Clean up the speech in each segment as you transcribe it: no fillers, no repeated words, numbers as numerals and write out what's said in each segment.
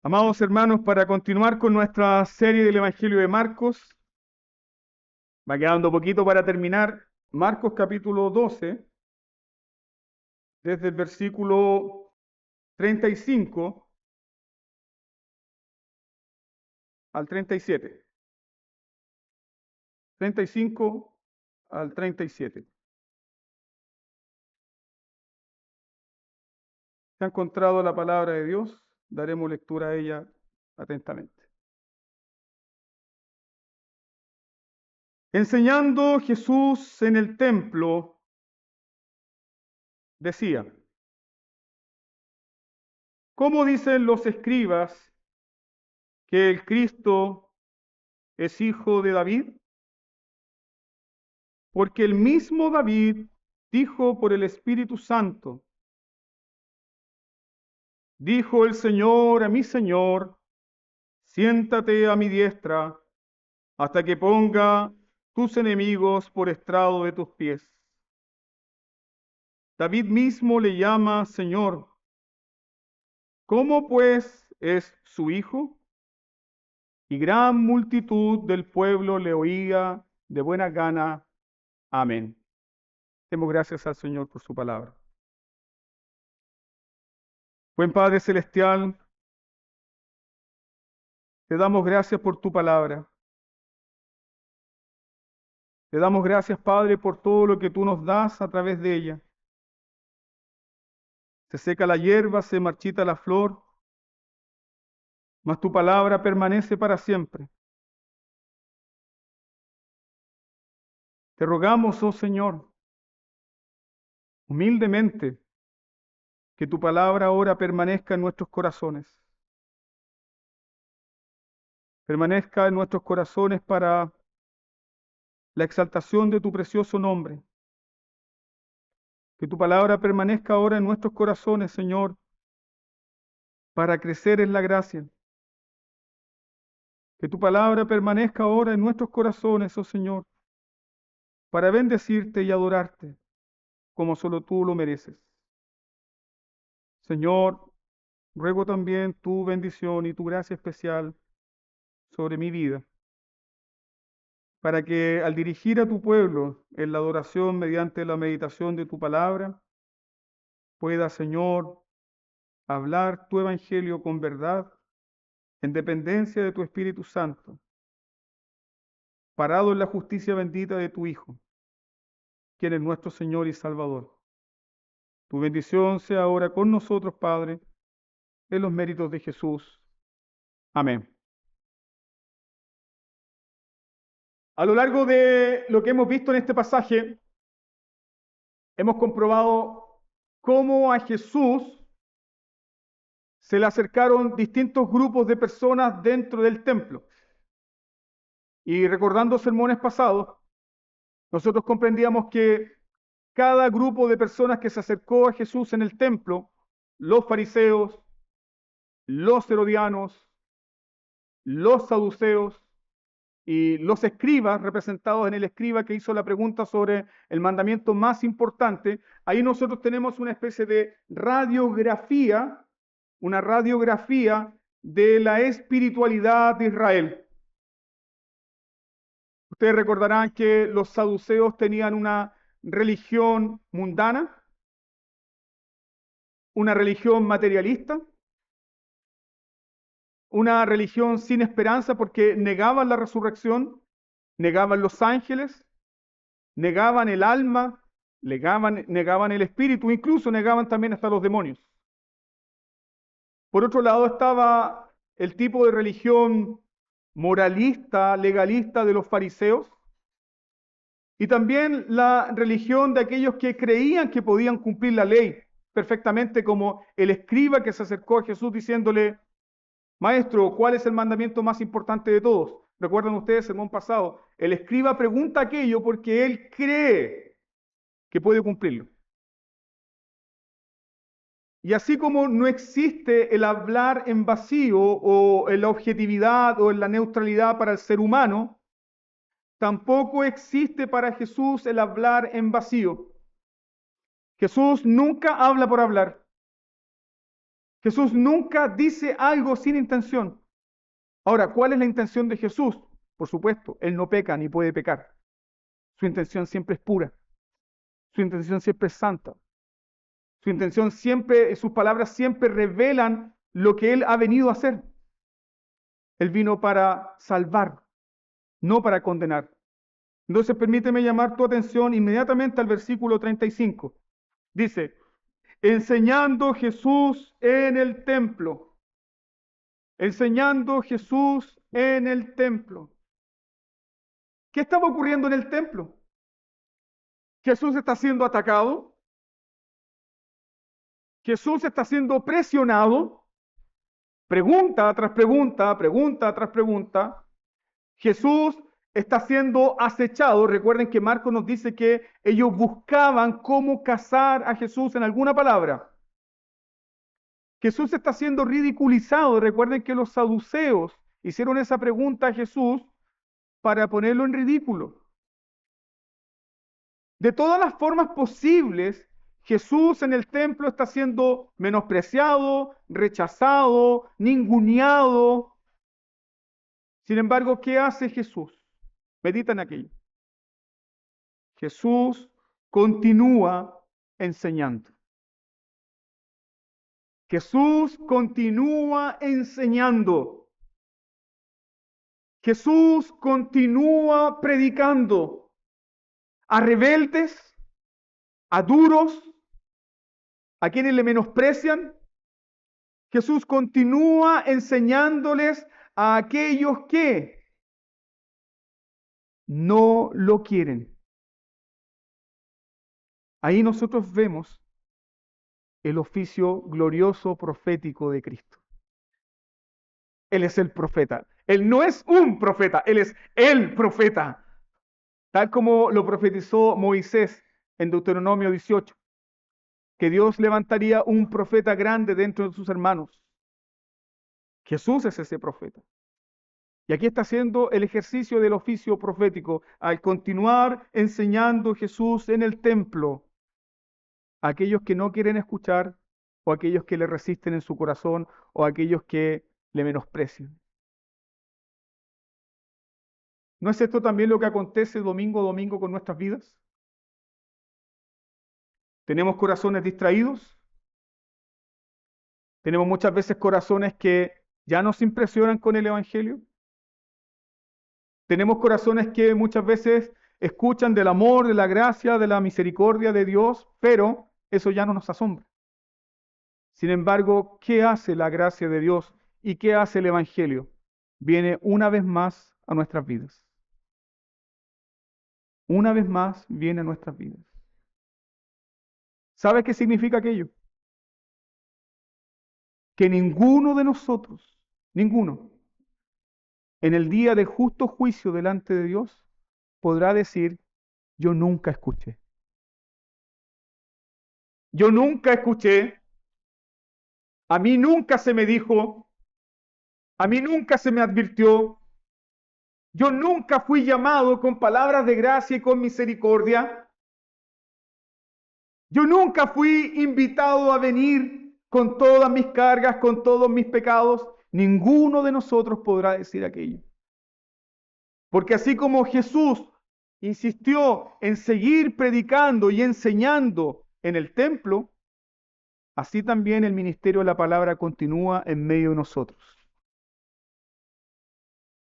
Amados hermanos, para continuar con nuestra serie del Evangelio de Marcos, va quedando poquito para terminar. Marcos capítulo 12, desde el versículo 35 al 37. 35 al 37. Se ha encontrado la palabra de Dios, daremos lectura a ella atentamente. Enseñando Jesús en el templo, decía: ¿Cómo dicen los escribas que el Cristo es hijo de David? Porque el mismo David dijo por el Espíritu Santo: dijo el Señor a mi Señor, siéntate a mi diestra hasta que ponga tus enemigos por estrado de tus pies. David mismo le llama Señor. ¿Cómo pues es su hijo? Y gran multitud del pueblo le oía de buena gana. Amén. Demos gracias al Señor por su palabra. Buen Padre Celestial, te damos gracias por tu palabra. Te damos gracias, Padre, por todo lo que tú nos das a través de ella. Se seca la hierba, se marchita la flor, mas tu palabra permanece para siempre. Te rogamos, oh Señor, humildemente, que tu palabra ahora permanezca en nuestros corazones. Permanezca en nuestros corazones para la exaltación de tu precioso nombre. Que tu palabra permanezca ahora en nuestros corazones, Señor, para crecer en la gracia. Que tu palabra permanezca ahora en nuestros corazones, oh Señor, para bendecirte y adorarte como solo tú lo mereces. Señor, ruego también tu bendición y tu gracia especial sobre mi vida, para que al dirigir a tu pueblo en la adoración mediante la meditación de tu palabra, pueda, Señor, hablar tu evangelio con verdad, en dependencia de tu Espíritu Santo, parado en la justicia bendita de tu Hijo, quien es nuestro Señor y Salvador. Tu bendición sea ahora con nosotros, Padre, en los méritos de Jesús. Amén. A lo largo de lo que hemos visto en este pasaje, hemos comprobado cómo a Jesús se le acercaron distintos grupos de personas dentro del templo. Y recordando sermones pasados, nosotros comprendíamos que cada grupo de personas que se acercó a Jesús en el templo, los fariseos, los herodianos, los saduceos y los escribas, representados en el escriba que hizo la pregunta sobre el mandamiento más importante, ahí nosotros tenemos una especie de radiografía, una radiografía de la espiritualidad de Israel. Ustedes recordarán que los saduceos tenían una religión mundana, una religión materialista, una religión sin esperanza porque negaban la resurrección, negaban los ángeles, negaban el alma, negaban el espíritu, incluso negaban también hasta los demonios. Por otro lado estaba el tipo de religión moralista, legalista de los fariseos, y también la religión de aquellos que creían que podían cumplir la ley perfectamente, como el escriba que se acercó a Jesús diciéndole: Maestro, ¿cuál es el mandamiento más importante de todos? Recuerdan ustedes el sermón pasado. El escriba pregunta aquello porque él cree que puede cumplirlo. Y así como no existe el hablar en vacío o en la objetividad o en la neutralidad para el ser humano, tampoco existe para Jesús el hablar en vacío. Jesús nunca habla por hablar. Jesús nunca dice algo sin intención. Ahora, ¿cuál es la intención de Jesús? Por supuesto, Él no peca ni puede pecar. Su intención siempre es pura. Su intención siempre es santa. Su intención siempre, sus palabras siempre revelan lo que Él ha venido a hacer. Él vino para salvar, no para condenar. Entonces, permíteme llamar tu atención inmediatamente al versículo 35. Dice, enseñando Jesús en el templo. Enseñando Jesús en el templo. ¿Qué estaba ocurriendo en el templo? Jesús está siendo atacado. Jesús está siendo presionado. Pregunta tras pregunta, pregunta tras pregunta. Jesús está siendo acechado. Recuerden que Marcos nos dice que ellos buscaban cómo cazar a Jesús en alguna palabra. Jesús está siendo ridiculizado. Recuerden que los saduceos hicieron esa pregunta a Jesús para ponerlo en ridículo. De todas las formas posibles, Jesús en el templo está siendo menospreciado, rechazado, ninguneado. Sin embargo, ¿qué hace Jesús? Medita en aquello. Jesús continúa enseñando. Jesús continúa enseñando. Jesús continúa predicando a rebeldes, a duros, a quienes le menosprecian. Jesús continúa enseñándoles a aquellos que no lo quieren. Ahí nosotros vemos el oficio glorioso profético de Cristo. Él es el profeta. Él no es un profeta, Él es el profeta. Tal como lo profetizó Moisés en Deuteronomio 18, que Dios levantaría un profeta grande dentro de sus hermanos. Jesús es ese profeta. Y aquí está haciendo el ejercicio del oficio profético al continuar enseñando Jesús en el templo a aquellos que no quieren escuchar o a aquellos que le resisten en su corazón o a aquellos que le menosprecian. ¿No es esto también lo que acontece domingo a domingo con nuestras vidas? Tenemos corazones distraídos. Tenemos muchas veces corazones que ya nos impresionan con el Evangelio. Tenemos corazones que muchas veces escuchan del amor, de la gracia, de la misericordia de Dios, pero eso ya no nos asombra. Sin embargo, ¿qué hace la gracia de Dios y qué hace el Evangelio? Viene una vez más a nuestras vidas. Una vez más viene a nuestras vidas. ¿Sabes qué significa aquello? Que ninguno de nosotros, ninguno, en el día del justo juicio delante de Dios, podrá decir, yo nunca escuché. Yo nunca escuché, a mí nunca se me dijo, a mí nunca se me advirtió, yo nunca fui llamado con palabras de gracia y con misericordia, yo nunca fui invitado a venir con todas mis cargas, con todos mis pecados. Ninguno de nosotros podrá decir aquello. Porque así como Jesús insistió en seguir predicando y enseñando en el templo, así también el ministerio de la palabra continúa en medio de nosotros.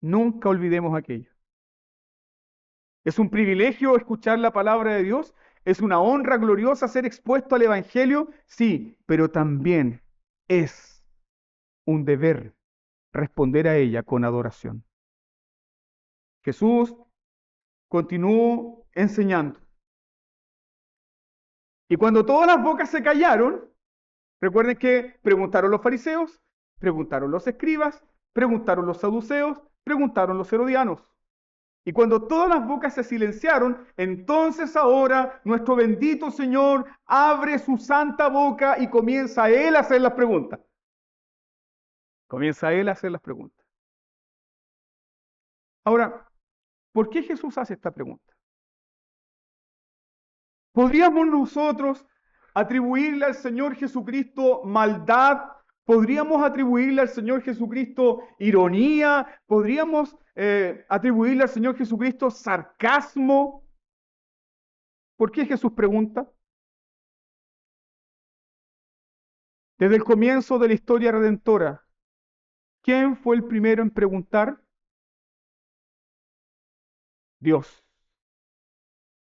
Nunca olvidemos aquello. Es un privilegio escuchar la palabra de Dios, es una honra gloriosa ser expuesto al Evangelio, sí, pero también es un deber responder a ella con adoración. Jesús continuó enseñando. Y cuando todas las bocas se callaron, recuerden que preguntaron los fariseos, preguntaron los escribas, preguntaron los saduceos, preguntaron los herodianos. Y cuando todas las bocas se silenciaron, entonces ahora nuestro bendito Señor abre su santa boca y comienza Él a hacer las preguntas. Comienza Él a hacer las preguntas. Ahora, ¿por qué Jesús hace esta pregunta? ¿Podríamos nosotros atribuirle al Señor Jesucristo maldad ¿Podríamos atribuirle al Señor Jesucristo ironía? ¿Podríamos atribuirle al Señor Jesucristo sarcasmo? ¿Por qué Jesús pregunta? Desde el comienzo de la historia redentora, ¿quién fue el primero en preguntar? Dios.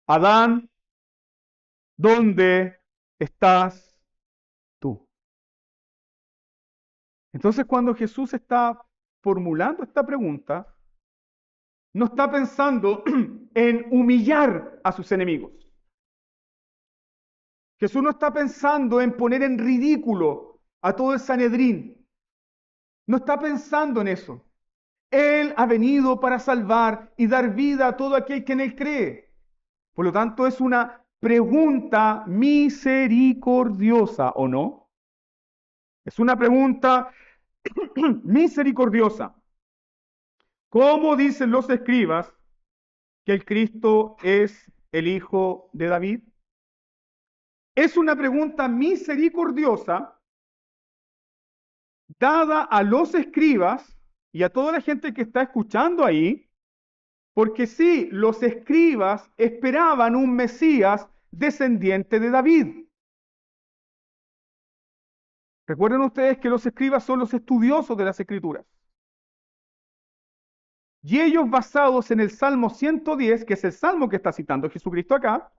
Adán, ¿dónde estás tú? Entonces, cuando Jesús está formulando esta pregunta, no está pensando en humillar a sus enemigos. Jesús no está pensando en poner en ridículo a todo el Sanedrín. No está pensando en eso. Él ha venido para salvar y dar vida a todo aquel que en Él cree. Por lo tanto, es una pregunta misericordiosa, ¿o no? Es una pregunta misericordiosa. ¿Cómo dicen los escribas que el Cristo es el Hijo de David? Es una pregunta misericordiosa dada a los escribas y a toda la gente que está escuchando ahí, porque sí, los escribas esperaban un Mesías descendiente de David. Recuerden ustedes que los escribas son los estudiosos de las Escrituras. Y ellos, basados en el Salmo 110, que es el salmo que está citando Jesucristo acá,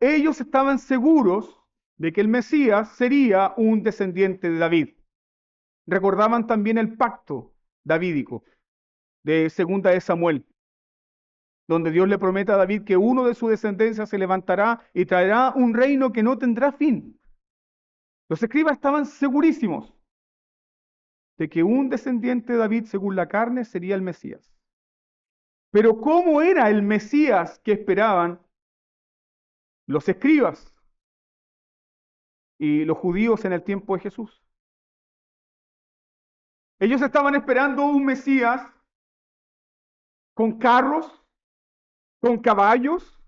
ellos estaban seguros de que el Mesías sería un descendiente de David. Recordaban también el pacto davídico de Segunda de Samuel, donde Dios le promete a David que uno de su descendencia se levantará y traerá un reino que no tendrá fin. Los escribas estaban segurísimos de que un descendiente de David según la carne sería el Mesías. Pero ¿cómo era el Mesías que esperaban los escribas y los judíos en el tiempo de Jesús? Ellos estaban esperando un Mesías con carros, con caballos,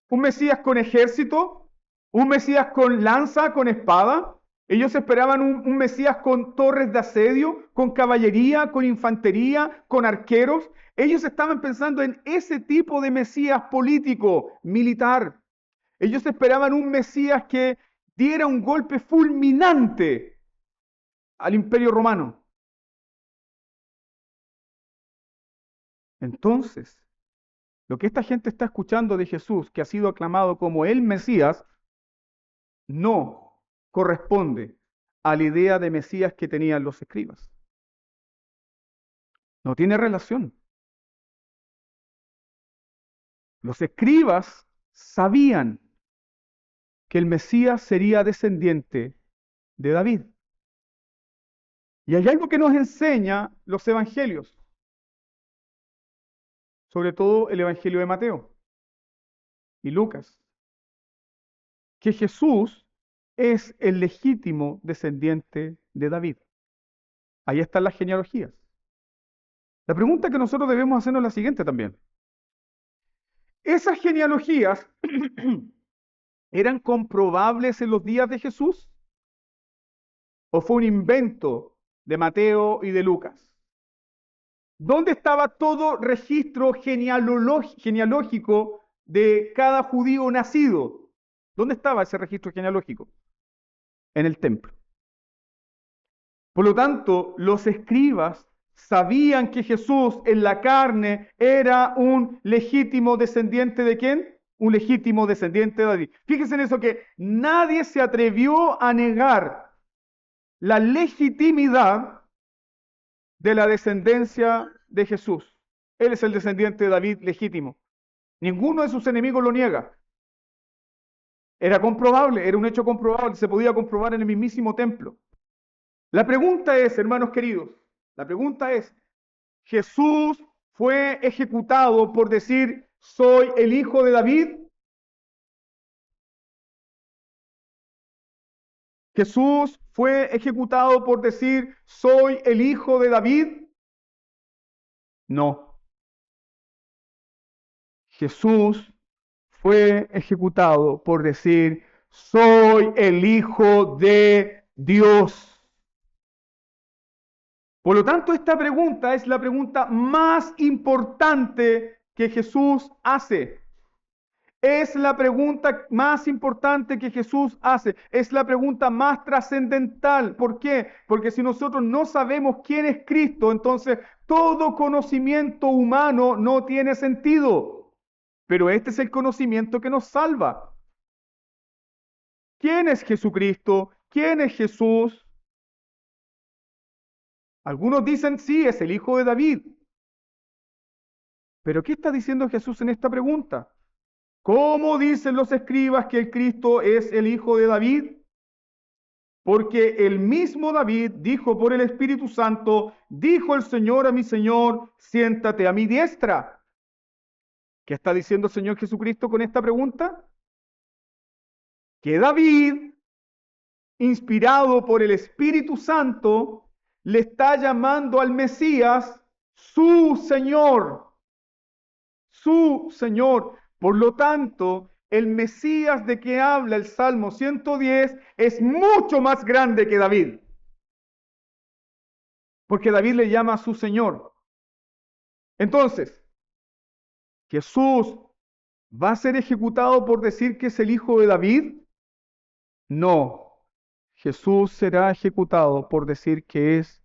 un Mesías con ejército, un Mesías con lanza, con espada. Ellos esperaban un Mesías con torres de asedio, con caballería, con infantería, con arqueros. Ellos estaban pensando en ese tipo de Mesías político, militar. Ellos esperaban un Mesías que diera un golpe fulminante al Imperio Romano. Entonces, lo que esta gente está escuchando de Jesús, que ha sido aclamado como el Mesías, no corresponde a la idea de Mesías que tenían los escribas. No tiene relación. Los escribas sabían que el Mesías sería descendiente de David. Y hay algo que nos enseña los evangelios, sobre todo el Evangelio de Mateo y Lucas, que Jesús es el legítimo descendiente de David. Ahí están las genealogías. La pregunta que nosotros debemos hacernos es la siguiente también. ¿Esas genealogías eran comprobables en los días de Jesús? ¿O fue un invento de Mateo y de Lucas? ¿Dónde estaba todo registro genealógico de cada judío nacido? ¿Dónde estaba ese registro genealógico? En el templo. Por lo tanto, los escribas sabían que Jesús en la carne era un legítimo descendiente ¿de quién? Un legítimo descendiente de David. Fíjense en eso, que nadie se atrevió a negar la legitimidad de la descendencia de Jesús. Él es el descendiente de David legítimo. Ninguno de sus enemigos lo niega. Era comprobable, era un hecho comprobable, se podía comprobar en el mismísimo templo. La pregunta es, hermanos queridos, la pregunta es, ¿Jesús fue ejecutado por decir, soy el hijo de David? ¿Jesús fue ejecutado por decir, soy el hijo de David? No. Jesús fue ejecutado por decir, soy el hijo de Dios. Por lo tanto, esta pregunta es la pregunta más importante que Jesús hace. Es la pregunta más importante que Jesús hace. Es la pregunta más trascendental. ¿Por qué? Porque si nosotros no sabemos quién es Cristo, entonces todo conocimiento humano no tiene sentido. Pero este es el conocimiento que nos salva. ¿Quién es Jesucristo? ¿Quién es Jesús? Algunos dicen sí, es el hijo de David. Pero ¿qué está diciendo Jesús en esta pregunta? ¿Cómo dicen los escribas que el Cristo es el hijo de David? Porque el mismo David dijo por el Espíritu Santo, dijo el Señor a mi Señor, siéntate a mi diestra. ¿Qué está diciendo el Señor Jesucristo con esta pregunta? Que David, inspirado por el Espíritu Santo, le está llamando al Mesías su Señor. Su Señor. Por lo tanto, el Mesías de que habla el Salmo 110 es mucho más grande que David. Porque David le llama a su Señor. Entonces, ¿Jesús va a ser ejecutado por decir que es el hijo de David? No. Jesús será ejecutado por decir que es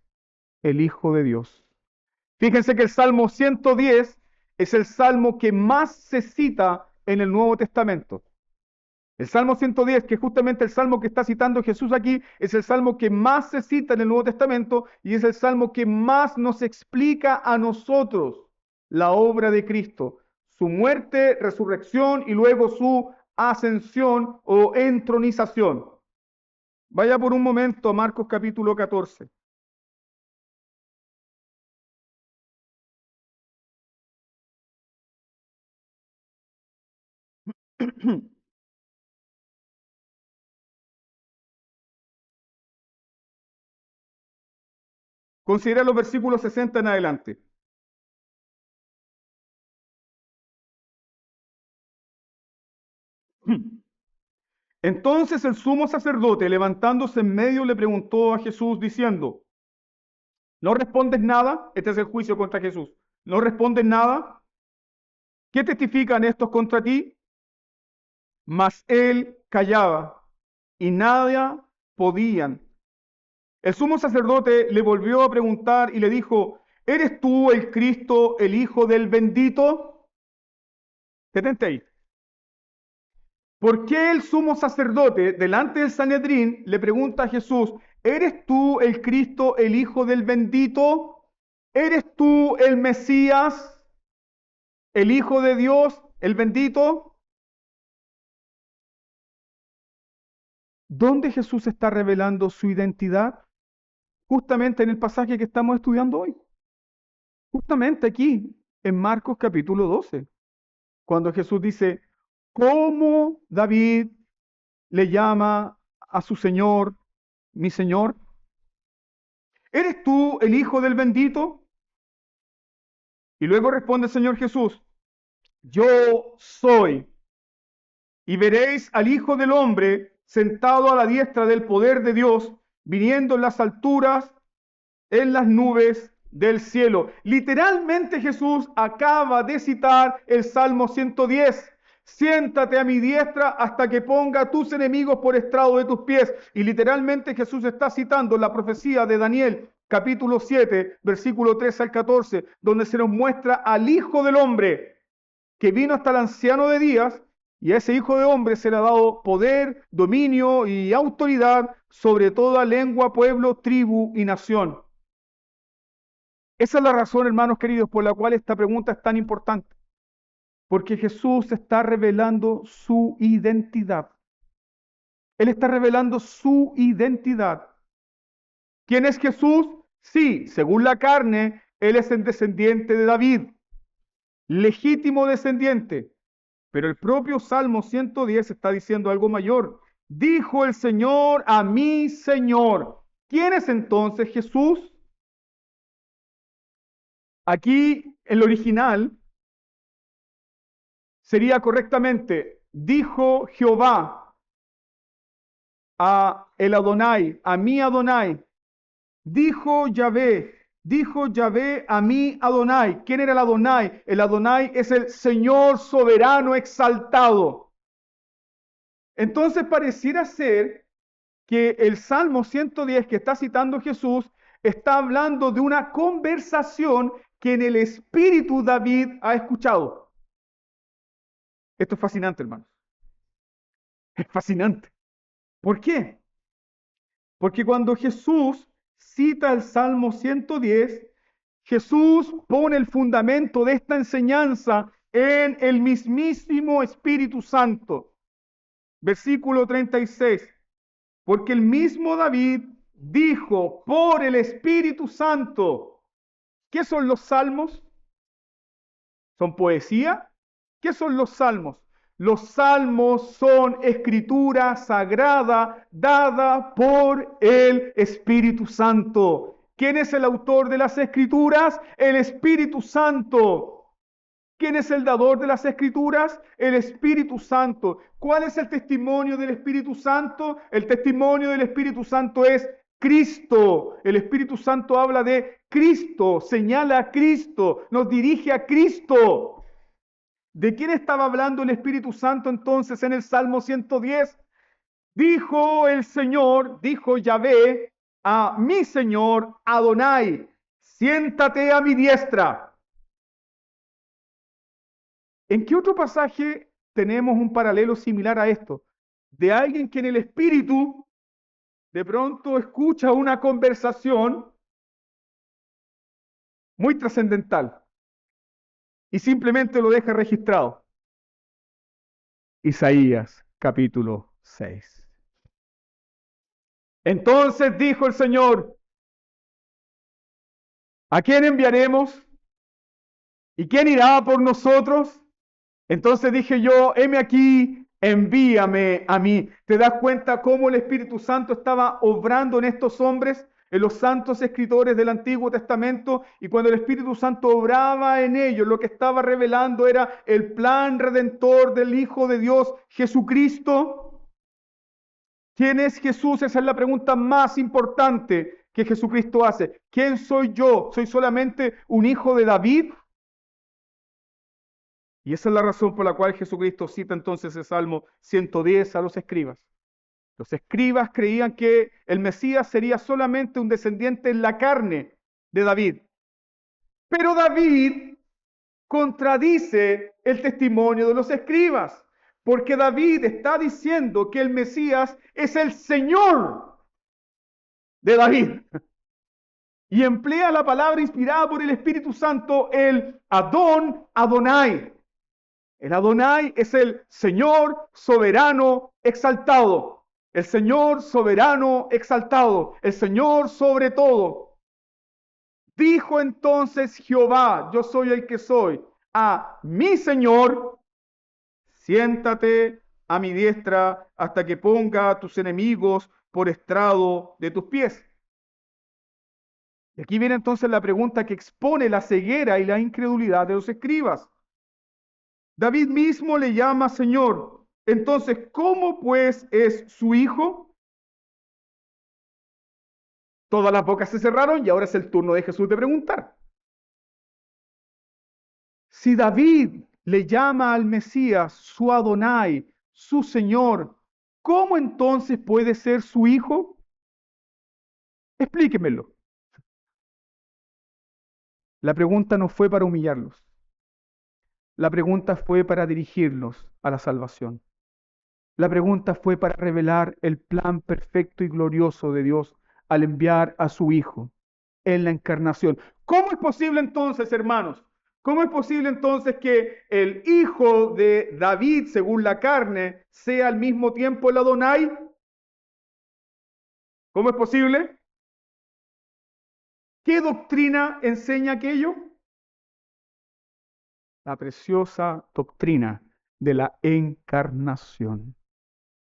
el Hijo de Dios. Fíjense que el Salmo 110 es el salmo que más se cita en el Nuevo Testamento. El Salmo 110, que es justamente el salmo que está citando Jesús aquí, es el salmo que más se cita en el Nuevo Testamento y es el salmo que más nos explica a nosotros la obra de Cristo, su muerte, resurrección y luego su ascensión o entronización. Vaya por un momento a Marcos capítulo 14. Considera los versículos 60 en adelante. Entonces el sumo sacerdote, levantándose en medio, le preguntó a Jesús diciendo, ¿no respondes nada? Este es el juicio contra Jesús. ¿No respondes nada? ¿Qué testifican estos contra ti? Mas él callaba y nada podían. El sumo sacerdote le volvió a preguntar y le dijo, ¿eres tú el Cristo, el Hijo del bendito? Detente ahí. ¿Por qué el sumo sacerdote, delante del Sanedrín, le pregunta a Jesús, ¿eres tú el Cristo, el Hijo del bendito? ¿Eres tú el Mesías, el Hijo de Dios, el bendito? ¿Dónde Jesús está revelando su identidad? Justamente en el pasaje que estamos estudiando hoy. Justamente aquí, en Marcos capítulo 12, cuando Jesús dice, ¿cómo David le llama a su Señor, mi Señor? ¿Eres tú el Hijo del bendito? Y luego responde el Señor Jesús, yo soy. Y veréis al Hijo del Hombre sentado a la diestra del poder de Dios, viniendo en las alturas, en las nubes del cielo. Literalmente Jesús acaba de citar el Salmo 110. Siéntate a mi diestra hasta que ponga a tus enemigos por estrado de tus pies. Y literalmente Jesús está citando la profecía de Daniel, capítulo 7, versículo 13 al 14, donde se nos muestra al Hijo del Hombre que vino hasta el anciano de días, y a ese Hijo de Hombre se le ha dado poder, dominio y autoridad sobre toda lengua, pueblo, tribu y nación. Esa es la razón, hermanos queridos, por la cual esta pregunta es tan importante. Porque Jesús está revelando su identidad. Él está revelando su identidad. ¿Quién es Jesús? Sí, según la carne, Él es el descendiente de David, legítimo descendiente. Pero el propio Salmo 110 está diciendo algo mayor. Dijo el Señor a mi Señor. ¿Quién es entonces Jesús? Aquí, el original, sería correctamente, dijo Jehová. a el Adonai, a mi Adonai. Dijo Yahvé a mi Adonai. ¿Quién era el Adonai? El Adonai es el Señor soberano exaltado. Entonces pareciera ser que el Salmo 110 que está citando Jesús está hablando de una conversación que en el espíritu David ha escuchado. Esto es fascinante, hermanos. Es fascinante. ¿Por qué? Porque cuando Jesús cita el Salmo 110, Jesús pone el fundamento de esta enseñanza en el mismísimo Espíritu Santo. Versículo 36. Porque el mismo David dijo por el Espíritu Santo. ¿Qué son los salmos? ¿Son poesía? ¿Qué son los salmos? Los salmos son escritura sagrada dada por el Espíritu Santo. ¿Quién es el autor de las escrituras? El Espíritu Santo. ¿Quién es el dador de las escrituras? El Espíritu Santo. ¿Cuál es el testimonio del Espíritu Santo? El testimonio del Espíritu Santo es Cristo. El Espíritu Santo habla de Cristo, señala a Cristo, nos dirige a Cristo. ¿De quién estaba hablando el Espíritu Santo entonces en el Salmo 110? Dijo el Señor, dijo Yahvé a mi Señor Adonai, siéntate a mi diestra. ¿En qué otro pasaje tenemos un paralelo similar a esto? De alguien que en el espíritu de pronto escucha una conversación muy trascendental y simplemente lo deja registrado. Isaías capítulo 6. Entonces dijo el Señor, ¿a quién enviaremos? ¿Y quién irá por nosotros? Entonces dije yo, heme aquí, envíame a mí. ¿Te das cuenta cómo el Espíritu Santo estaba obrando en estos hombres, en los santos escritores del Antiguo Testamento? Y cuando el Espíritu Santo obraba en ellos, lo que estaba revelando era el plan redentor del Hijo de Dios, Jesucristo. ¿Quién es Jesús? Esa es la pregunta más importante que Jesucristo hace. ¿Quién soy yo? ¿Soy solamente un hijo de David? Y esa es la razón por la cual Jesucristo cita entonces el Salmo 110 a los escribas. Los escribas creían que el Mesías sería solamente un descendiente en la carne de David. Pero David contradice el testimonio de los escribas, porque David está diciendo que el Mesías es el Señor de David. Y emplea la palabra inspirada por el Espíritu Santo, el Adonai. El Adonai es el Señor soberano exaltado. El Señor soberano exaltado. El Señor sobre todo. Dijo entonces Jehová, yo soy el que soy, a mi Señor, siéntate a mi diestra hasta que ponga a tus enemigos por estrado de tus pies. Y aquí viene entonces la pregunta que expone la ceguera y la incredulidad de los escribas. David mismo le llama Señor. Entonces, ¿cómo pues es su hijo? Todas las bocas se cerraron y ahora es el turno de Jesús de preguntar. Si David le llama al Mesías su Adonai, su Señor, ¿cómo entonces puede ser su hijo? Explíquemelo. La pregunta no fue para humillarlos. La pregunta fue para dirigirlos a la salvación. La pregunta fue para revelar el plan perfecto y glorioso de Dios al enviar a su Hijo en la encarnación. ¿Cómo es posible entonces, hermanos? ¿Cómo es posible entonces que el hijo de David, según la carne, sea al mismo tiempo el Adonai? ¿Cómo es posible? ¿Qué doctrina enseña aquello? La preciosa doctrina de la encarnación.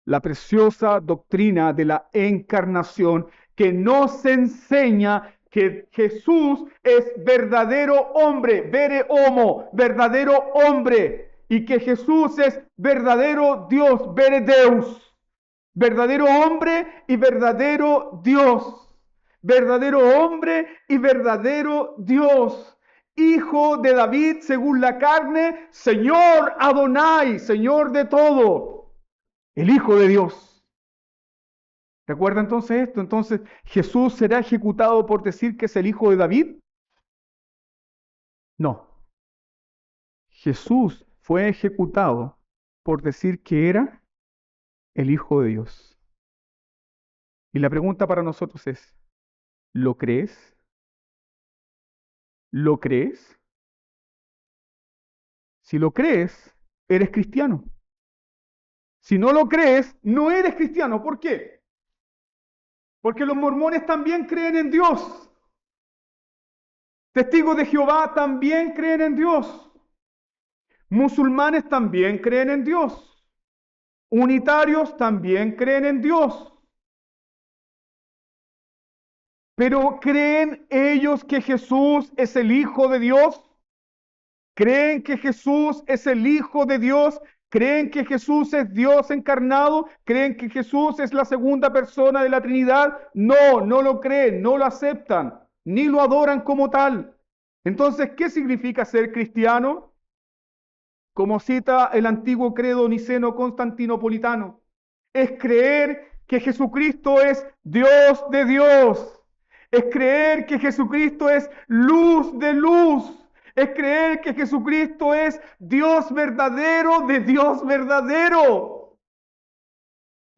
La preciosa doctrina de la encarnación que nos enseña que Jesús es verdadero hombre, vere homo, verdadero hombre, y que Jesús es verdadero Dios, vere Deus, verdadero hombre y verdadero Dios, verdadero hombre y verdadero Dios, hijo de David según la carne, Señor Adonai, Señor de todo, el Hijo de Dios. ¿Recuerda entonces esto? Entonces, ¿Jesús será ejecutado por decir que es el Hijo de David? No. Jesús fue ejecutado por decir que era el Hijo de Dios. Y la pregunta para nosotros es, ¿lo crees? ¿Lo crees? Si lo crees, eres cristiano. Si no lo crees, no eres cristiano. ¿Por qué? Porque los mormones también creen en Dios. Testigos de Jehová también creen en Dios. Musulmanes también creen en Dios. Unitarios también creen en Dios. Pero ¿creen ellos que Jesús es el Hijo de Dios? ¿Creen que Jesús es el Hijo de Dios? ¿Creen que Jesús es Dios encarnado? ¿Creen que Jesús es la segunda persona de la Trinidad? No, no lo creen, no lo aceptan, ni lo adoran como tal. Entonces, ¿qué significa ser cristiano? Como cita el antiguo credo niceno-constantinopolitano, es creer que Jesucristo es Dios de Dios, es creer que Jesucristo es luz de luz, es creer que Jesucristo es Dios verdadero de Dios verdadero,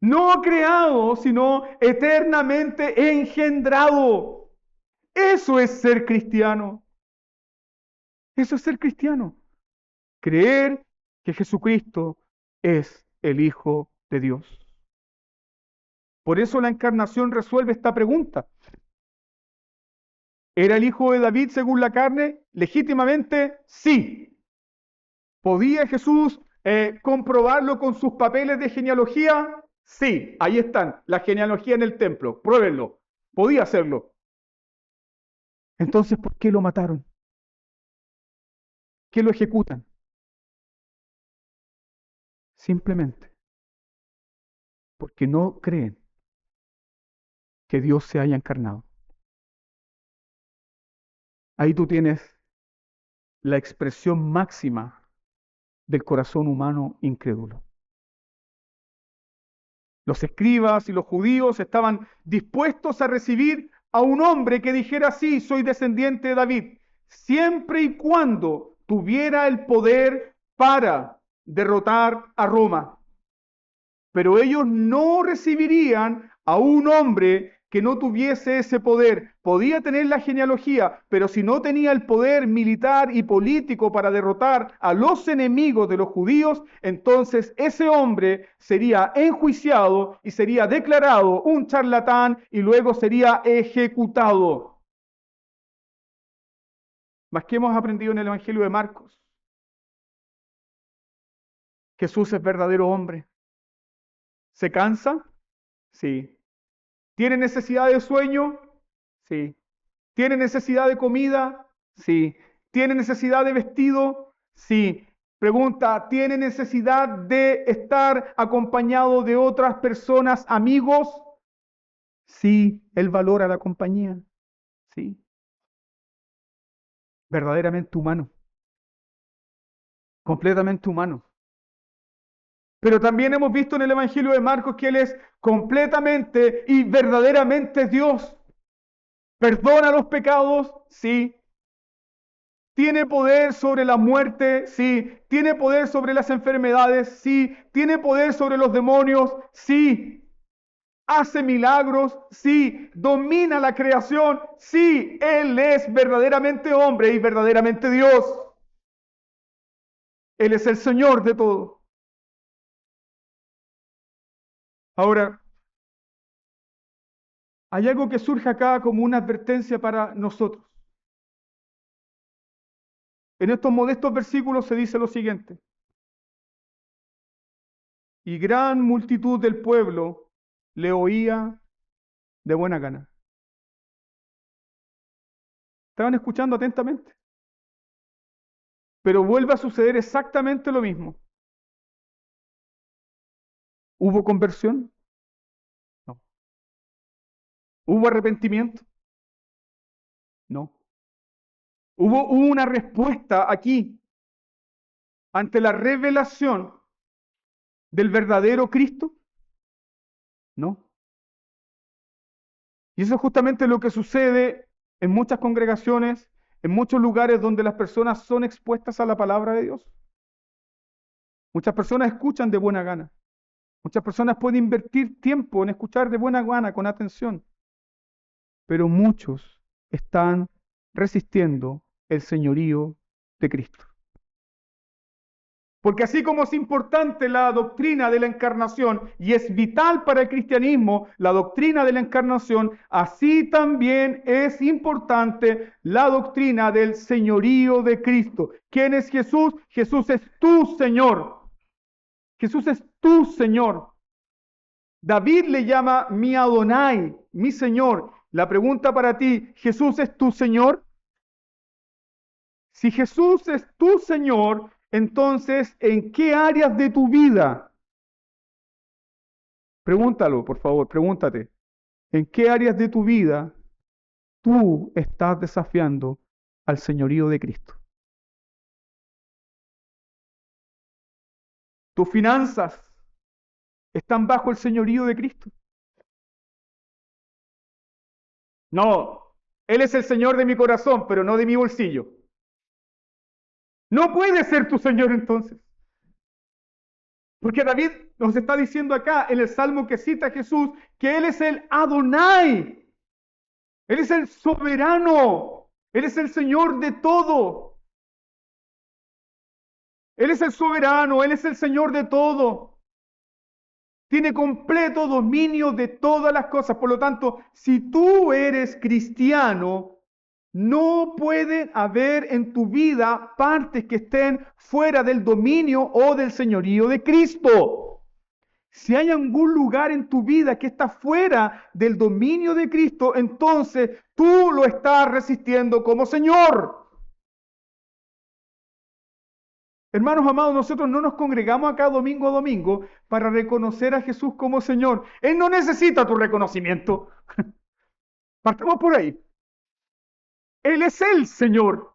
no creado, sino eternamente engendrado. Eso es ser cristiano, eso es ser cristiano. Creer que Jesucristo es el Hijo de Dios. Por eso la encarnación resuelve esta pregunta. ¿Era el hijo de David según la carne? Legítimamente, sí. ¿Podía Jesús comprobarlo con sus papeles de genealogía? Sí, ahí están, la genealogía en el templo, pruébenlo. Podía hacerlo. Entonces, ¿por qué lo mataron? ¿Qué lo ejecutan? Simplemente porque no creen que Dios se haya encarnado. Ahí tú tienes la expresión máxima del corazón humano incrédulo. Los escribas y los judíos estaban dispuestos a recibir a un hombre que dijera, sí, soy descendiente de David, siempre y cuando tuviera el poder para derrotar a Roma. Pero ellos no recibirían a un hombre que no tuviese ese poder. Podía tener la genealogía, pero si no tenía el poder militar y político para derrotar a los enemigos de los judíos, entonces ese hombre sería enjuiciado y sería declarado un charlatán y luego sería ejecutado. Más que hemos aprendido en el Evangelio de Marcos. Jesús es verdadero hombre. ¿Se cansa? Sí. ¿Tiene necesidad de sueño? Sí. ¿Tiene necesidad de comida? Sí. ¿Tiene necesidad de vestido? Sí. Pregunta, ¿tiene necesidad de estar acompañado de otras personas, amigos? Sí, él valora la compañía. Sí. Verdaderamente humano. Completamente humano. Pero también hemos visto en el Evangelio de Marcos que él es completamente y verdaderamente Dios. ¿Perdona los pecados? Sí. ¿Tiene poder sobre la muerte? Sí. ¿Tiene poder sobre las enfermedades? Sí. ¿Tiene poder sobre los demonios? Sí. ¿Hace milagros? Sí. ¿Domina la creación? Sí. Él es verdaderamente hombre y verdaderamente Dios. Él es el Señor de todo. Ahora, hay algo que surge acá como una advertencia para nosotros. En estos modestos versículos se dice lo siguiente. Y gran multitud del pueblo le oía de buena gana. Estaban escuchando atentamente. Pero vuelve a suceder exactamente lo mismo. ¿Hubo conversión? ¿Hubo arrepentimiento? No. ¿Hubo una respuesta aquí ante la revelación del verdadero Cristo? No. Y eso es justamente lo que sucede en muchas congregaciones, en muchos lugares donde las personas son expuestas a la palabra de Dios. Muchas personas escuchan de buena gana. Muchas personas pueden invertir tiempo en escuchar de buena gana, con atención. Pero muchos están resistiendo el señorío de Cristo. Porque así como es importante la doctrina de la encarnación y es vital para el cristianismo la doctrina de la encarnación, así también es importante la doctrina del señorío de Cristo. ¿Quién es Jesús? Jesús es tu Señor. Jesús es tu Señor. David le llama mi Adonai, mi Señor. La pregunta para ti, ¿Jesús es tu Señor? Si Jesús es tu Señor, entonces, ¿en qué áreas de tu vida? Pregúntalo, por favor, pregúntate. ¿En qué áreas de tu vida tú estás desafiando al señorío de Cristo? ¿Tus finanzas están bajo el señorío de Cristo? No, Él es el Señor de mi corazón, pero no de mi bolsillo. No puede ser tu Señor entonces. Porque David nos está diciendo acá en el salmo que cita a Jesús que Él es el Adonai. Él es el soberano. Él es el Señor de todo. Él es el soberano. Él es el Señor de todo. Tiene completo dominio de todas las cosas. Por lo tanto, si tú eres cristiano, no puede haber en tu vida partes que estén fuera del dominio o del señorío de Cristo. Si hay algún lugar en tu vida que está fuera del dominio de Cristo, entonces tú lo estás resistiendo como Señor. Hermanos amados, nosotros no nos congregamos acá domingo a domingo para reconocer a Jesús como Señor. Él no necesita tu reconocimiento. Partamos por ahí. Él es el Señor.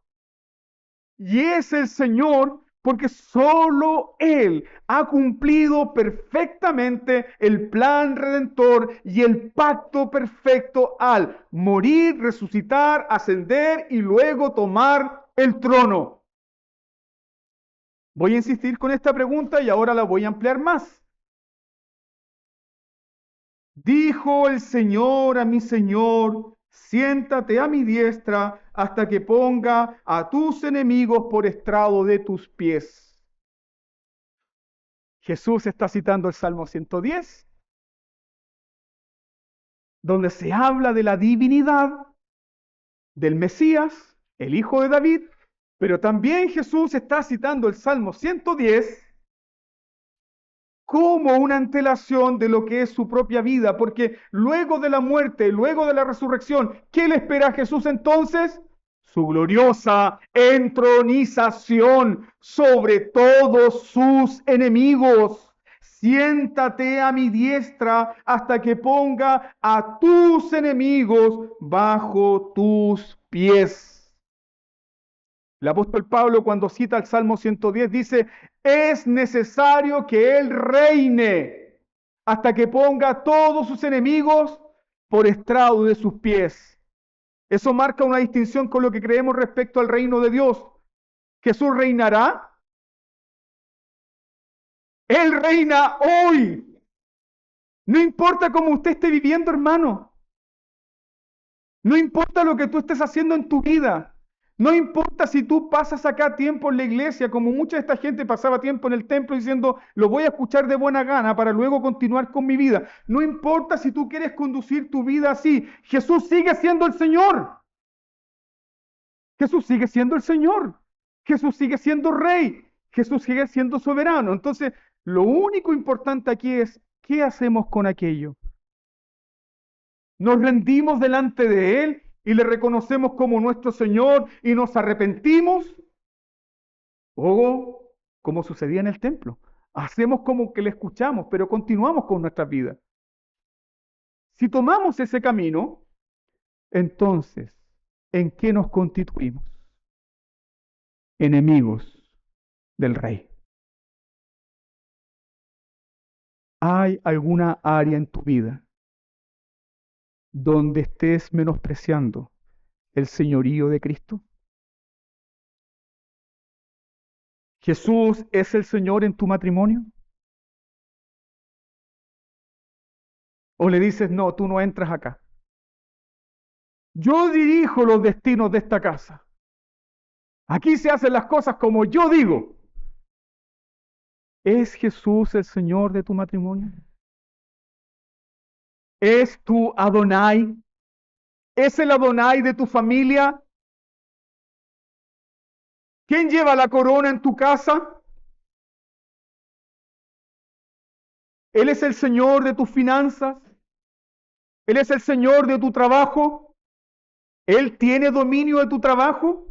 Y es el Señor porque solo Él ha cumplido perfectamente el plan redentor y el pacto perfecto al morir, resucitar, ascender y luego tomar el trono. Voy a insistir con esta pregunta y ahora la voy a ampliar más. Dijo el Señor a mi Señor, siéntate a mi diestra hasta que ponga a tus enemigos por estrado de tus pies. Jesús está citando el Salmo 110, donde se habla de la divinidad del Mesías, el hijo de David, pero también Jesús está citando el Salmo 110 como una antelación de lo que es su propia vida, porque luego de la muerte, luego de la resurrección, ¿qué le espera a Jesús entonces? Su gloriosa entronización sobre todos sus enemigos. Siéntate a mi diestra hasta que ponga a tus enemigos bajo tus pies. El apóstol Pablo, cuando cita el Salmo 110, dice, es necesario que Él reine hasta que ponga a todos sus enemigos por estrado de sus pies. Eso marca una distinción con lo que creemos respecto al reino de Dios. Jesús reinará. Él reina hoy. No importa cómo usted esté viviendo, hermano. No importa lo que tú estés haciendo en tu vida. No importa si tú pasas acá tiempo en la iglesia, como mucha de esta gente pasaba tiempo en el templo diciendo, lo voy a escuchar de buena gana para luego continuar con mi vida. No importa si tú quieres conducir tu vida así. Jesús sigue siendo el Señor. Jesús sigue siendo el Señor. Jesús sigue siendo Rey. Jesús sigue siendo soberano. Entonces, lo único importante aquí es, ¿qué hacemos con aquello? ¿Nos rendimos delante de Él y le reconocemos como nuestro Señor y nos arrepentimos? O, como sucedía en el templo, hacemos como que le escuchamos, pero continuamos con nuestras vidas. Si tomamos ese camino, entonces, ¿en qué nos constituimos? Enemigos del Rey. ¿Hay alguna área en tu vida donde estés menospreciando el señorío de Cristo? ¿Jesús es el Señor en tu matrimonio? ¿O le dices, no, tú no entras acá? Yo dirijo los destinos de esta casa. Aquí se hacen las cosas como yo digo. ¿Es Jesús el Señor de tu matrimonio? ¿Es tu Adonai? ¿Es el Adonai de tu familia? ¿Quién lleva la corona en tu casa? ¿Él es el Señor de tus finanzas? ¿Él es el Señor de tu trabajo? ¿Él tiene dominio de tu trabajo?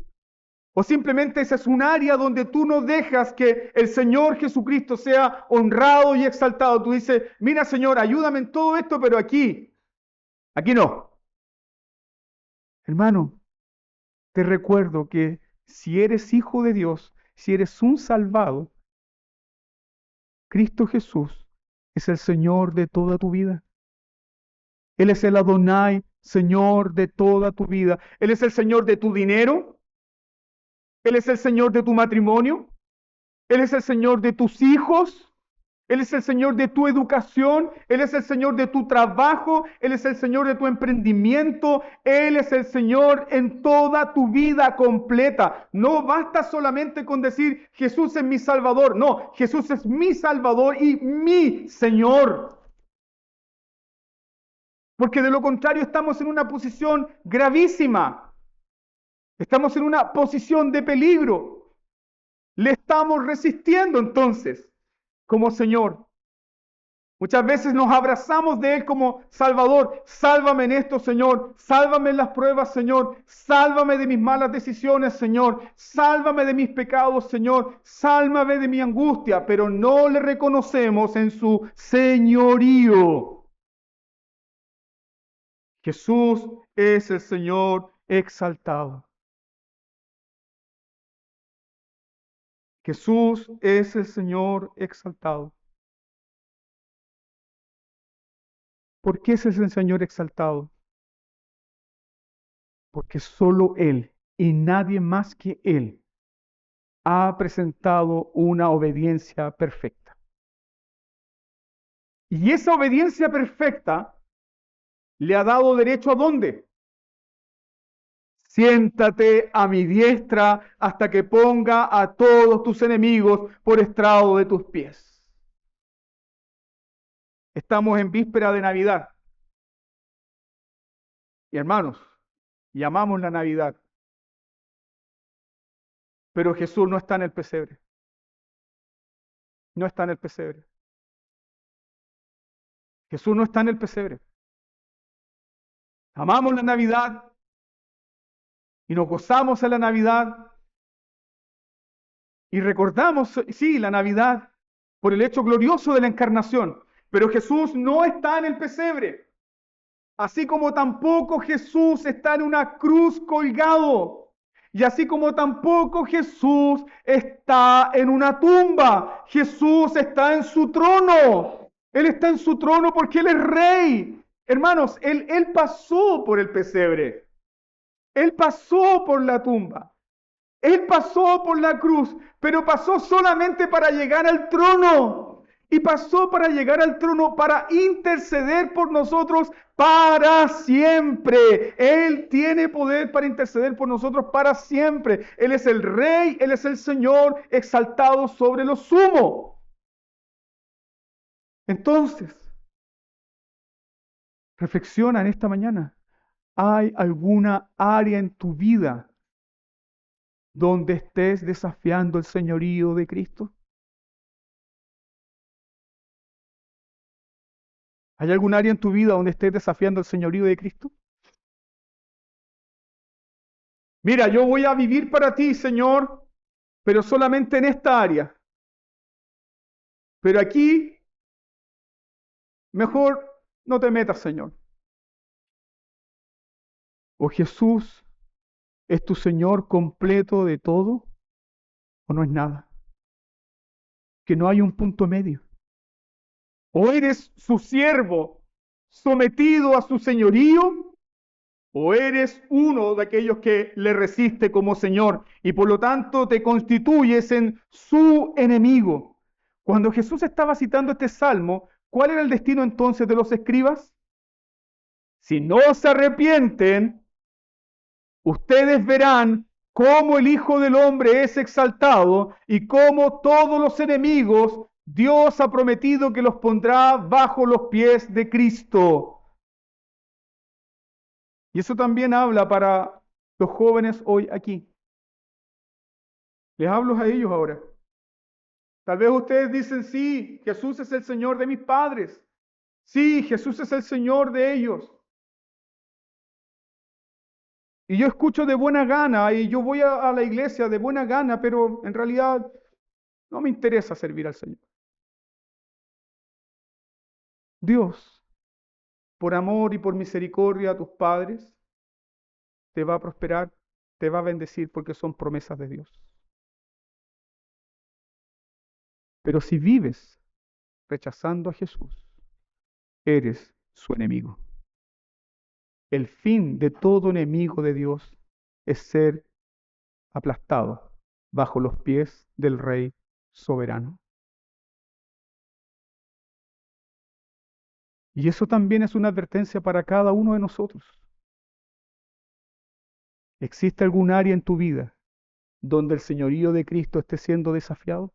¿O simplemente esa es un área donde tú no dejas que el Señor Jesucristo sea honrado y exaltado? Tú dices, mira Señor, ayúdame en todo esto, pero aquí no. Hermano, te recuerdo que si eres hijo de Dios, si eres un salvado, Cristo Jesús es el Señor de toda tu vida. Él es el Adonai, Señor de toda tu vida. Él es el Señor de tu dinero. Él es el Señor de tu matrimonio. Él es el Señor de tus hijos. Él es el Señor de tu educación. Él es el Señor de tu trabajo. Él es el Señor de tu emprendimiento. Él es el Señor en toda tu vida completa. No basta solamente con decir Jesús es mi Salvador. No, Jesús es mi Salvador y mi Señor. Porque de lo contrario estamos en una posición gravísima. Estamos en una posición de peligro. Le estamos resistiendo entonces como Señor. Muchas veces nos abrazamos de Él como Salvador. Sálvame en esto, Señor. Sálvame en las pruebas, Señor. Sálvame de mis malas decisiones, Señor. Sálvame de mis pecados, Señor. Sálvame de mi angustia. Pero no le reconocemos en su señorío. Jesús es el Señor exaltado. Jesús es el Señor exaltado. ¿Por qué ese es el Señor exaltado? Porque solo Él y nadie más que Él ha presentado una obediencia perfecta. Y esa obediencia perfecta le ha dado derecho ¿a dónde? Siéntate a mi diestra hasta que ponga a todos tus enemigos por estrado de tus pies. Estamos en víspera de Navidad. Y hermanos, llamamos la Navidad. Pero Jesús no está en el pesebre. No está en el pesebre. Jesús no está en el pesebre. Amamos la Navidad y nos gozamos en la Navidad y recordamos, sí, la Navidad por el hecho glorioso de la encarnación. Pero Jesús no está en el pesebre. Así como tampoco Jesús está en una cruz colgado. Y así como tampoco Jesús está en una tumba. Jesús está en su trono. Él está en su trono porque Él es rey. Hermanos, Él pasó por el pesebre. Él pasó por la tumba. Él pasó por la cruz, pero pasó solamente para llegar al trono. Y pasó para llegar al trono para interceder por nosotros para siempre. Él tiene poder para interceder por nosotros para siempre. Él es el Rey, Él es el Señor exaltado sobre lo sumo. Entonces, reflexiona en esta mañana. ¿Hay alguna área en tu vida donde estés desafiando el señorío de Cristo? ¿Hay algún área en tu vida donde estés desafiando el señorío de Cristo? Mira, yo voy a vivir para ti, Señor, pero solamente en esta área. Pero aquí, mejor no te metas, Señor. ¿O Jesús es tu Señor completo de todo o no es nada? Que no hay un punto medio. O eres su siervo sometido a su señorío, o eres uno de aquellos que le resiste como Señor y por lo tanto te constituyes en su enemigo. Cuando Jesús estaba citando este salmo, ¿cuál era el destino entonces de los escribas? Si no se arrepienten, ustedes verán cómo el Hijo del Hombre es exaltado y cómo todos los enemigos Dios ha prometido que los pondrá bajo los pies de Cristo. Y eso también habla para los jóvenes hoy aquí. Les hablo a ellos ahora. Tal vez ustedes dicen, sí, Jesús es el Señor de mis padres. Sí, Jesús es el Señor de ellos. Y yo escucho de buena gana y yo voy a la iglesia de buena gana, pero en realidad no me interesa servir al Señor. Dios, por amor y por misericordia a tus padres, te va a prosperar, te va a bendecir porque son promesas de Dios. Pero si vives rechazando a Jesús, eres su enemigo. El fin de todo enemigo de Dios es ser aplastado bajo los pies del Rey soberano. Y eso también es una advertencia para cada uno de nosotros. ¿Existe algún área en tu vida donde el señorío de Cristo esté siendo desafiado?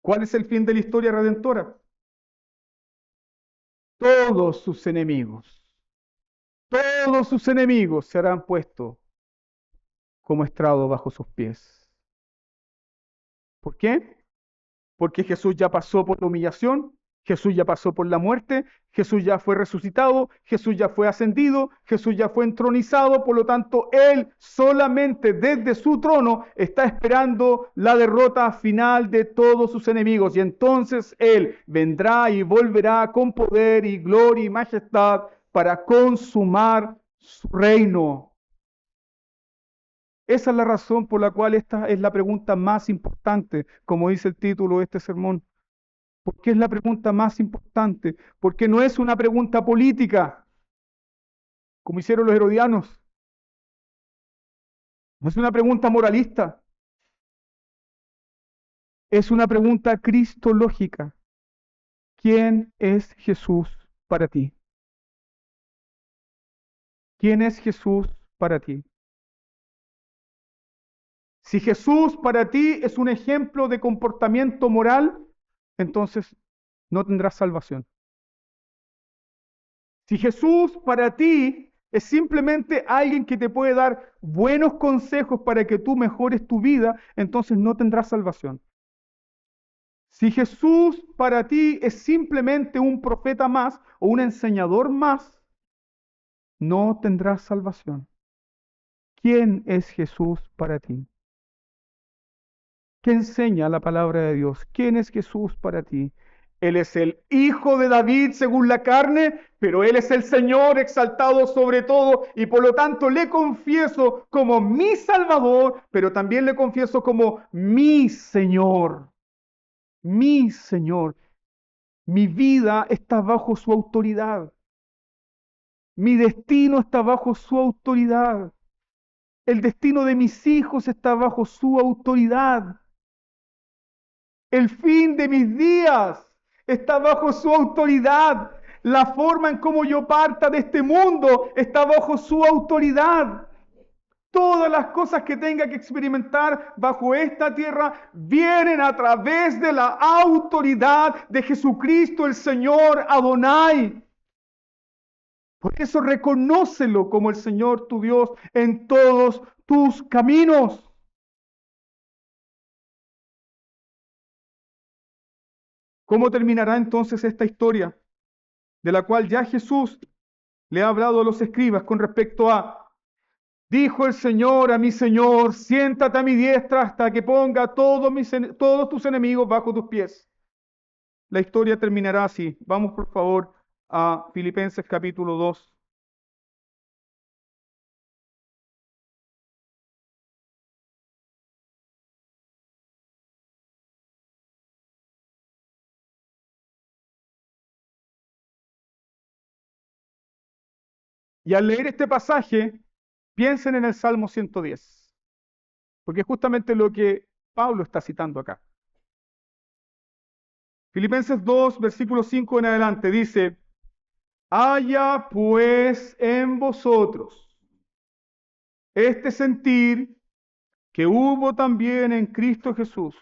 ¿Cuál es el fin de la historia redentora? Todos sus enemigos serán puestos como estrado bajo sus pies. ¿Por qué? Porque Jesús ya pasó por la humillación, Jesús ya pasó por la muerte, Jesús ya fue resucitado, Jesús ya fue ascendido, Jesús ya fue entronizado, por lo tanto, Él solamente desde su trono está esperando la derrota final de todos sus enemigos. Y entonces Él vendrá y volverá con poder y gloria y majestad para consumar su reino. Esa es la razón por la cual esta es la pregunta más importante, como dice el título de este sermón. ¿Por qué es la pregunta más importante? Porque no es una pregunta política, como hicieron los herodianos. No es una pregunta moralista. Es una pregunta cristológica. ¿Quién es Jesús para ti? ¿Quién es Jesús para ti? Si Jesús para ti es un ejemplo de comportamiento moral, entonces no tendrás salvación. Si Jesús para ti es simplemente alguien que te puede dar buenos consejos para que tú mejores tu vida, entonces no tendrás salvación. Si Jesús para ti es simplemente un profeta más o un enseñador más, no tendrás salvación. ¿Quién es Jesús para ti? ¿Qué enseña la palabra de Dios? ¿Quién es Jesús para ti? Él es el Hijo de David según la carne, pero Él es el Señor exaltado sobre todo y por lo tanto le confieso como mi Salvador, pero también le confieso como mi Señor. Mi Señor. Mi vida está bajo su autoridad. Mi destino está bajo su autoridad. El destino de mis hijos está bajo su autoridad. El fin de mis días está bajo su autoridad. La forma en cómo yo parta de este mundo está bajo su autoridad. Todas las cosas que tenga que experimentar bajo esta tierra vienen a través de la autoridad de Jesucristo, el Señor Adonai. Por eso reconócelo como el Señor tu Dios en todos tus caminos. ¿Cómo terminará entonces esta historia de la cual ya Jesús le ha hablado a los escribas con respecto a, dijo el Señor a mi Señor, siéntate a mi diestra hasta que ponga todos tus enemigos bajo tus pies? La historia terminará así. Vamos por favor a Filipenses capítulo 2. Y al leer este pasaje, piensen en el Salmo 110, porque es justamente lo que Pablo está citando acá. Filipenses 2, versículo 5 en adelante, dice: haya pues en vosotros este sentir que hubo también en Cristo Jesús,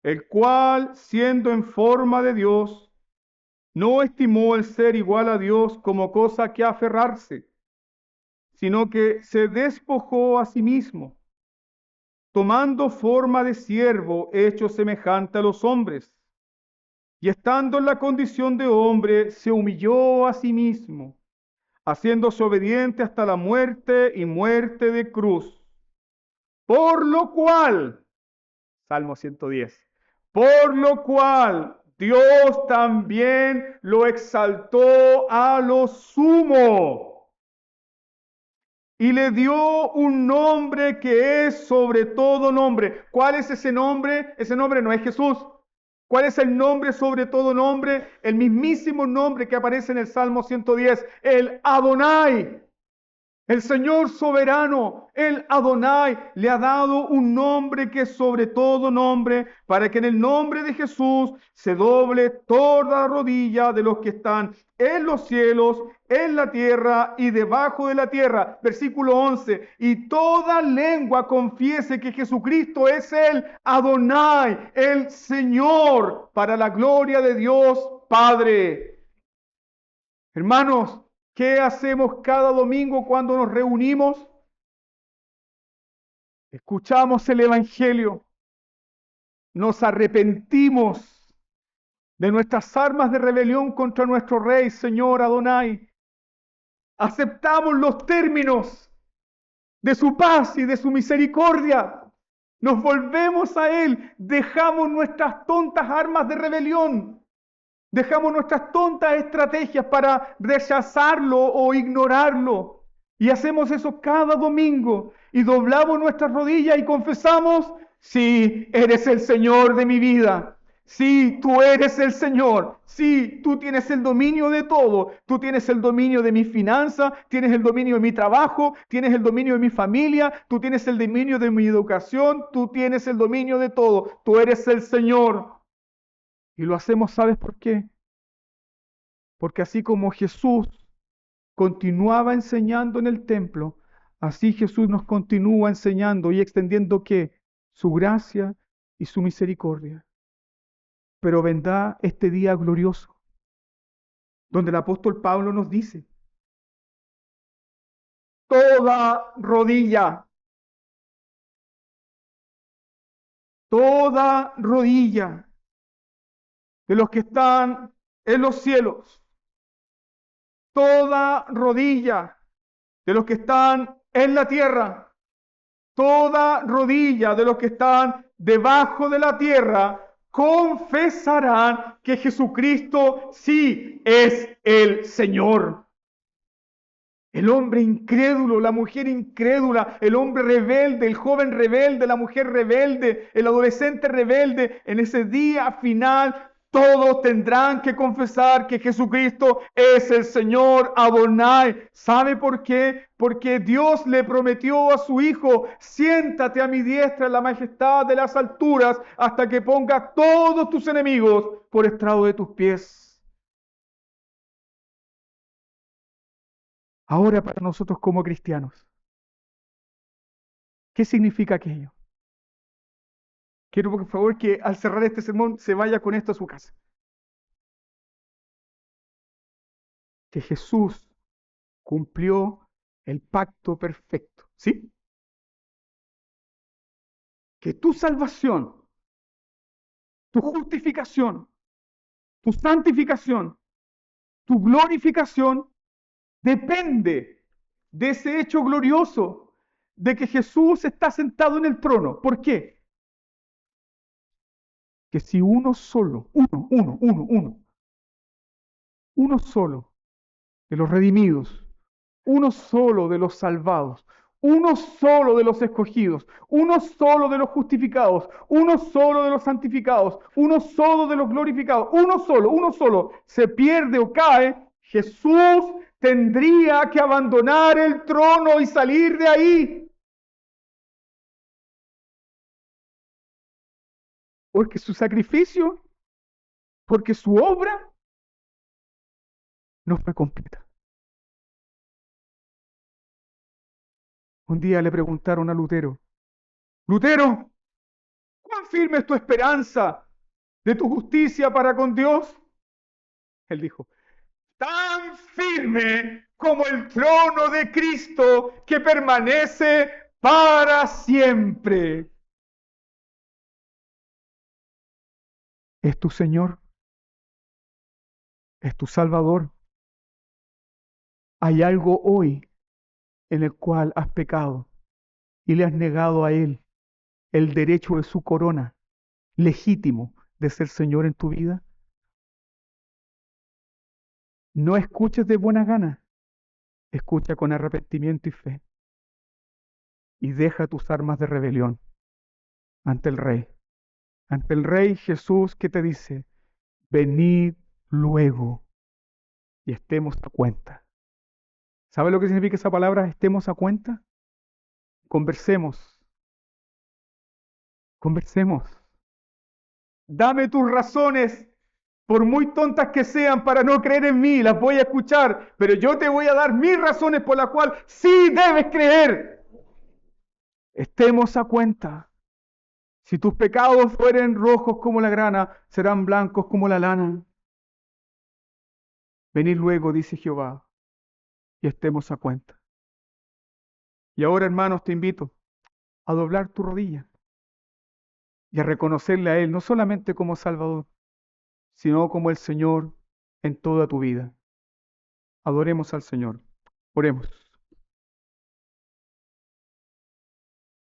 el cual, siendo en forma de Dios, no estimó el ser igual a Dios como cosa que aferrarse, sino que se despojó a sí mismo, tomando forma de siervo, hecho semejante a los hombres, y estando en la condición de hombre, se humilló a sí mismo, haciéndose obediente hasta la muerte y muerte de cruz. Por lo cual, Salmo 110, por lo cual Dios también lo exaltó a lo sumo y le dio un nombre que es sobre todo nombre. ¿Cuál es ese nombre? Ese nombre no es Jesús. ¿Cuál es el nombre sobre todo nombre? El mismísimo nombre que aparece en el Salmo 110, el Adonai. El Señor soberano, el Adonai, le ha dado un nombre que es sobre todo nombre, para que en el nombre de Jesús se doble toda rodilla de los que están en los cielos, en la tierra y debajo de la tierra. Versículo 11. Y toda lengua confiese que Jesucristo es el Adonai, el Señor, para la gloria de Dios Padre. Hermanos, ¿qué hacemos cada domingo cuando nos reunimos? Escuchamos el Evangelio, nos arrepentimos de nuestras armas de rebelión contra nuestro Rey, Señor Adonai. Aceptamos los términos de su paz y de su misericordia. Nos volvemos a Él, dejamos nuestras tontas armas de rebelión. Dejamos nuestras tontas estrategias para rechazarlo o ignorarlo. Y hacemos eso cada domingo. Y doblamos nuestras rodillas y confesamos: sí, eres el Señor de mi vida. Sí, tú eres el Señor. Sí, tú tienes el dominio de todo. Tú tienes el dominio de mis finanzas, tienes el dominio de mi trabajo, tienes el dominio de mi familia, tú tienes el dominio de mi educación, tú tienes el dominio de todo. Tú eres el Señor. Y lo hacemos, ¿sabes por qué? Porque así como Jesús continuaba enseñando en el templo, así Jesús nos continúa enseñando y extendiendo ¿qué? Su gracia y su misericordia. Pero vendrá este día glorioso, donde el apóstol Pablo nos dice: toda rodilla de los que están en los cielos, toda rodilla de los que están en la tierra, toda rodilla de los que están debajo de la tierra, confesarán que Jesucristo sí es el Señor. El hombre incrédulo, la mujer incrédula, el hombre rebelde, el joven rebelde, la mujer rebelde, el adolescente rebelde, en ese día final todos tendrán que confesar que Jesucristo es el Señor Adonai. ¿Sabe por qué? Porque Dios le prometió a su Hijo: siéntate a mi diestra en la majestad de las alturas hasta que ponga todos tus enemigos por estrado de tus pies. Ahora, para nosotros como cristianos, ¿qué significa aquello? Quiero por favor que al cerrar este sermón se vaya con esto a su casa. Que Jesús cumplió el pacto perfecto, ¿sí? Que tu salvación, tu justificación, tu santificación, tu glorificación depende de ese hecho glorioso de que Jesús está sentado en el trono. ¿Por qué? Que si uno solo, uno, uno solo de los redimidos, uno solo de los salvados, uno solo de los escogidos, uno solo de los justificados, uno solo de los santificados, uno solo de los glorificados, uno solo, se pierde o cae, Jesús tendría que abandonar el trono y salir de ahí. Porque su sacrificio, porque su obra no fue completa. Un día le preguntaron a Lutero, Lutero, ¿cuán firme es tu esperanza de tu justicia para con Dios? Él dijo, tan firme como el trono de Cristo que permanece para siempre. ¿Es tu Señor? ¿Es tu Salvador? ¿Hay algo hoy en el cual has pecado y le has negado a Él el derecho de su corona legítimo de ser Señor en tu vida? No escuches de buena gana, escucha con arrepentimiento y fe y deja tus armas de rebelión ante el Rey Jesús que te dice, venid luego y estemos a cuenta. ¿Sabe lo que significa esa palabra, estemos a cuenta? Conversemos, conversemos. Dame tus razones, por muy tontas que sean, para no creer en mí, las voy a escuchar, pero yo te voy a dar mis razones por las cuales sí debes creer. Estemos a cuenta. Si tus pecados fueren rojos como la grana, serán blancos como la lana. Venid luego, dice Jehová, y estemos a cuenta. Y ahora, hermanos, te invito a doblar tu rodilla y a reconocerle a Él no solamente como Salvador, sino como el Señor en toda tu vida. Adoremos al Señor. Oremos.